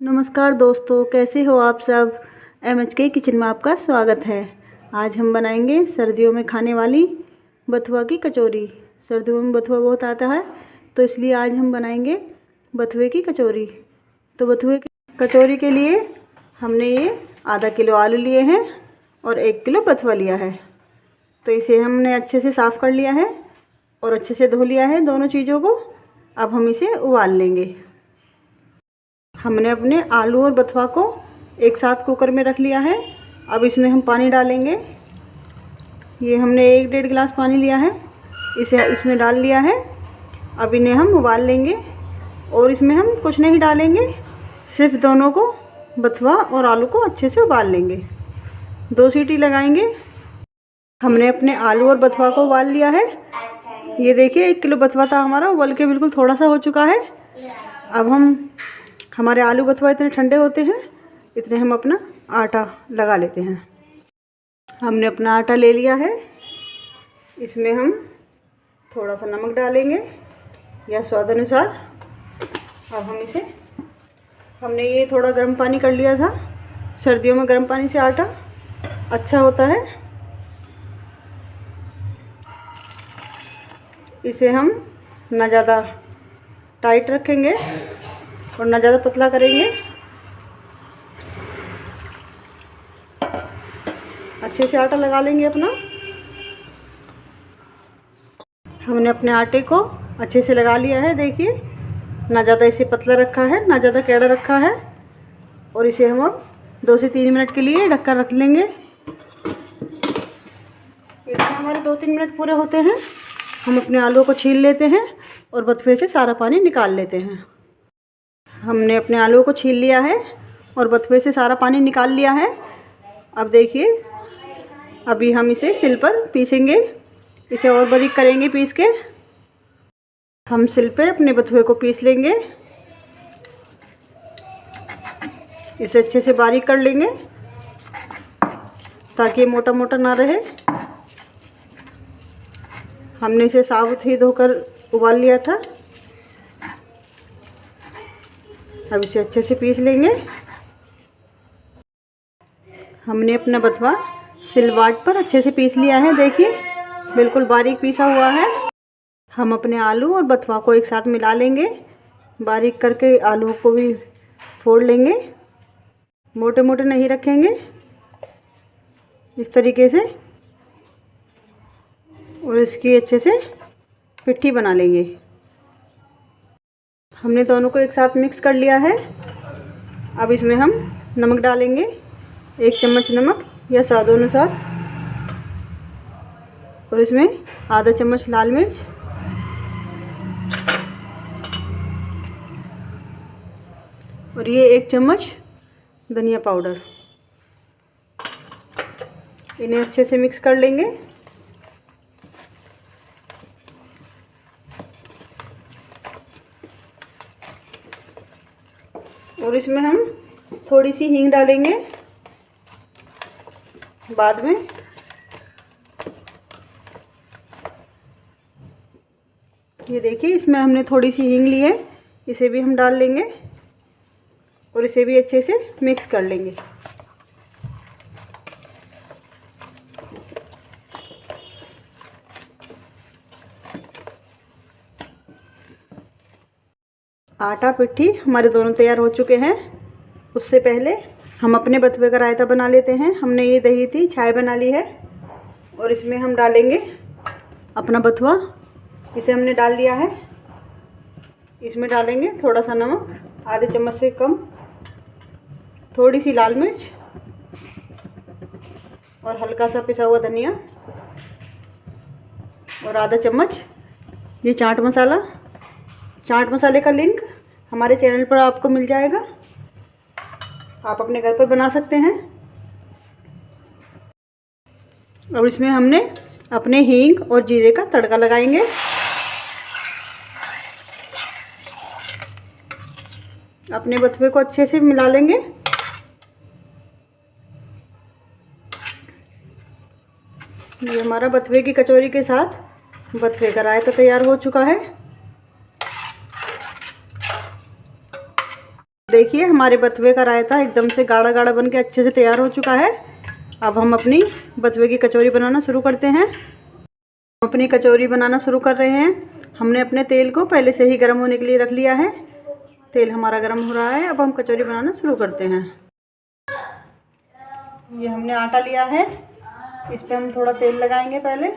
नमस्कार दोस्तों, कैसे हो आप सब। MHK किचन में आपका स्वागत है। आज हम बनाएंगे सर्दियों में खाने वाली बथुआ की कचौरी। सर्दियों में बथुआ बहुत आता है, तो इसलिए आज हम बनाएंगे बथुए की कचौरी। तो बथुए की कचौरी के लिए हमने ये आधा किलो आलू लिए हैं और 1 किलो बथुआ लिया है। तो इसे हमने अच्छे से साफ़ कर लिया है और अच्छे से धो लिया है दोनों चीज़ों को। अब हम इसे उबाल लेंगे। हमने अपने आलू और बथुआ को एक साथ कुकर में रख लिया है। अब इसमें हम पानी डालेंगे। ये हमने 1-1.5 गिलास पानी लिया है, इसे इसमें डाल लिया है। अब इन्हें हम उबाल लेंगे और इसमें हम कुछ नहीं डालेंगे, सिर्फ दोनों को, बथुआ और आलू को अच्छे से उबाल लेंगे। 2 सीटी लगाएंगे। हमने अपने आलू और बथुआ को उबाल लिया है। ये देखिए 1 किलो बथुआ था हमारा, उबल के बिल्कुल थोड़ा सा हो चुका है। अब हमारे आलू बथुआ इतने ठंडे होते हैं, इतने हम अपना आटा लगा लेते हैं। हमने अपना आटा ले लिया है। इसमें हम थोड़ा सा नमक डालेंगे या स्वाद अनुसार। अब हमने ये थोड़ा गर्म पानी कर लिया था। सर्दियों में गर्म पानी से आटा अच्छा होता है। इसे हम ना ज़्यादा टाइट रखेंगे और ना ज़्यादा पतला करेंगे। अच्छे से आटा लगा लेंगे अपना। हमने अपने आटे को अच्छे से लगा लिया है। देखिए, ना ज़्यादा इसे पतला रखा है, ना ज़्यादा टेढ़ा रखा है। और इसे हम अब 2 से 3 मिनट के लिए ढककर रख लेंगे। इसमें हमारे 2-3 मिनट पूरे होते हैं, हम अपने आलू को छील लेते हैं और बथुए से सारा पानी निकाल लेते हैं। हमने अपने आलू को छील लिया है और बथुए से सारा पानी निकाल लिया है। अब देखिए, अभी हम इसे सिल पर पीसेंगे। इसे और बारीक करेंगे पीस के। हम सिल पे अपने बथुए को पीस लेंगे। इसे अच्छे से बारीक कर लेंगे ताकि मोटा मोटा ना रहे। हमने इसे साबुत ही धोकर उबाल लिया था। अब इसे अच्छे से पीस लेंगे। हमने अपना बथुआ सिलवाट पर अच्छे से पीस लिया है। देखिए, बिल्कुल बारीक पीसा हुआ है। हम अपने आलू और बथुआ को एक साथ मिला लेंगे। बारीक करके आलू को भी फोड़ लेंगे, मोटे मोटे नहीं रखेंगे, इस तरीके से। और इसकी अच्छे से पिट्ठी बना लेंगे। हमने दोनों को एक साथ मिक्स कर लिया है। अब इसमें हम नमक डालेंगे, 1 चम्मच नमक या स्वाद अनुसार। और इसमें आधा चम्मच लाल मिर्च और ये 1 चम्मच धनिया पाउडर। इन्हें अच्छे से मिक्स कर लेंगे। और इसमें हम थोड़ी सी हींग डालेंगे बाद में। ये देखिए, इसमें हमने थोड़ी सी हींग ली है, इसे भी हम डाल लेंगे और इसे भी अच्छे से मिक्स कर लेंगे। आटा पिट्ठी हमारे दोनों तैयार हो चुके हैं। उससे पहले हम अपने बथुए का रायता बना लेते हैं। हमने ये दही थी छाय बना ली है और इसमें हम डालेंगे अपना बथुआ। इसे हमने डाल दिया है। इसमें डालेंगे थोड़ा सा नमक, आधे चम्मच से कम, थोड़ी सी लाल मिर्च और हल्का सा पिसा हुआ धनिया और आधा चम्मच ये चाट मसाला। चाट मसाले का लिंक हमारे चैनल पर आपको मिल जाएगा, आप अपने घर पर बना सकते हैं। अब इसमें हमने अपने हींग और जीरे का तड़का लगाएंगे। अपने बथुए को अच्छे से मिला लेंगे। ये हमारा बथुए की कचौरी के साथ बथुए का रायता तैयार हो चुका है। देखिए हमारे बथुए का रायता एकदम से गाढ़ा गाढ़ा बन के अच्छे से तैयार हो चुका है। अब हम अपनी बथुए की कचौरी बनाना शुरू करते हैं। हम अपनी कचौरी बनाना शुरू कर रहे हैं। हमने अपने तेल को पहले से ही गर्म होने के लिए रख लिया है। तेल हमारा गर्म हो रहा है। अब हम कचौरी बनाना शुरू करते हैं। ये हमने आटा लिया है। इस पर हम थोड़ा तेल लगाएंगे पहले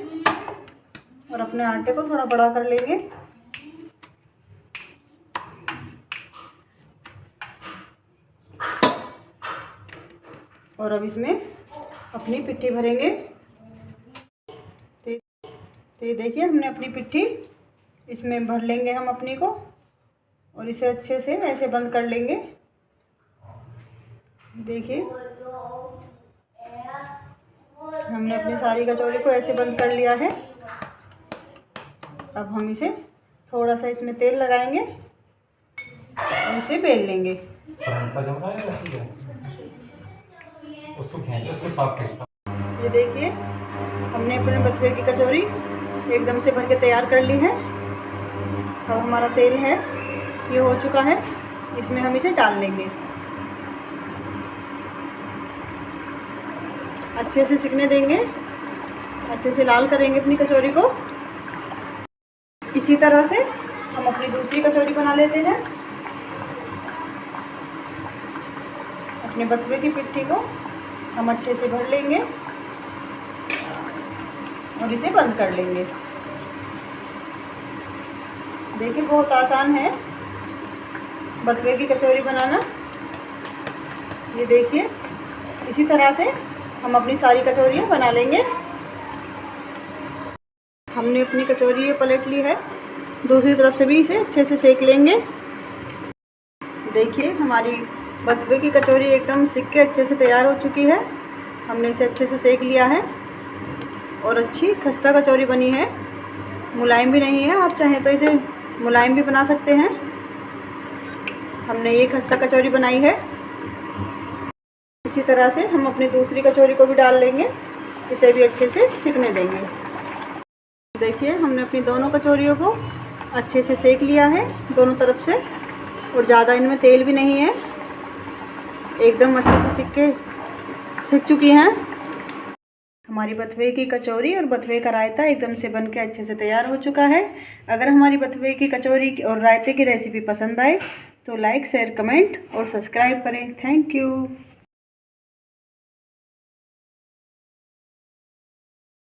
और अपने आटे को थोड़ा बड़ा कर लेंगे। और अब इसमें अपनी पिट्ठी भरेंगे। तो ये देखिए हमने अपनी पिट्ठी इसमें भर लेंगे हम अपनी को, और इसे अच्छे से ऐसे बंद कर लेंगे। देखिए हमने अपनी सारी कचौरी को ऐसे बंद कर लिया है। अब हम इसे थोड़ा सा इसमें तेल लगाएंगे और इसे बेल लेंगे। ये देखिए हमने अपने बथुए की कचौरी एकदम से भर के तैयार कर ली है। अब हमारा तेल है ये हो चुका है। इसमें हम इसे डाल लेंगे। अच्छे से सिकने देंगे, अच्छे से लाल करेंगे अपनी कचौरी को। इसी तरह से हम अपनी दूसरी कचौरी बना लेते हैं। अपने बथुए की पिट्ठी को हम अच्छे से भर लेंगे और इसे बंद कर लेंगे। देखिए बहुत आसान है बथुए की कचौरी बनाना। ये देखिए इसी तरह से हम अपनी सारी कचौरियाँ बना लेंगे। हमने अपनी कचौरी पलट ली है। दूसरी तरफ से भी इसे अच्छे से सेक लेंगे। देखिए हमारी बथुए की कचौरी एकदम सिक के अच्छे से तैयार हो चुकी है। हमने इसे अच्छे से सेक लिया है और अच्छी खस्ता कचौरी बनी है। मुलायम भी नहीं है, आप चाहें तो इसे मुलायम भी बना सकते हैं। हमने ये खस्ता कचौरी बनाई है। इसी तरह से हम अपनी दूसरी कचौरी को भी डाल लेंगे। इसे भी अच्छे से सिकने देंगे। देखिए हमने अपनी दोनों कचौरियों को अच्छे से सेक लिया है दोनों तरफ से, और ज़्यादा इनमें तेल भी नहीं है। एकदम अच्छे से सिक चुकी हैं। हमारी बथुए की कचौरी और बथुए का रायता एकदम से बन के अच्छे से तैयार हो चुका है। अगर हमारी बथुए की कचौरी और रायते की रेसिपी पसंद आए तो लाइक, शेयर, कमेंट और सब्सक्राइब करें। Thank you.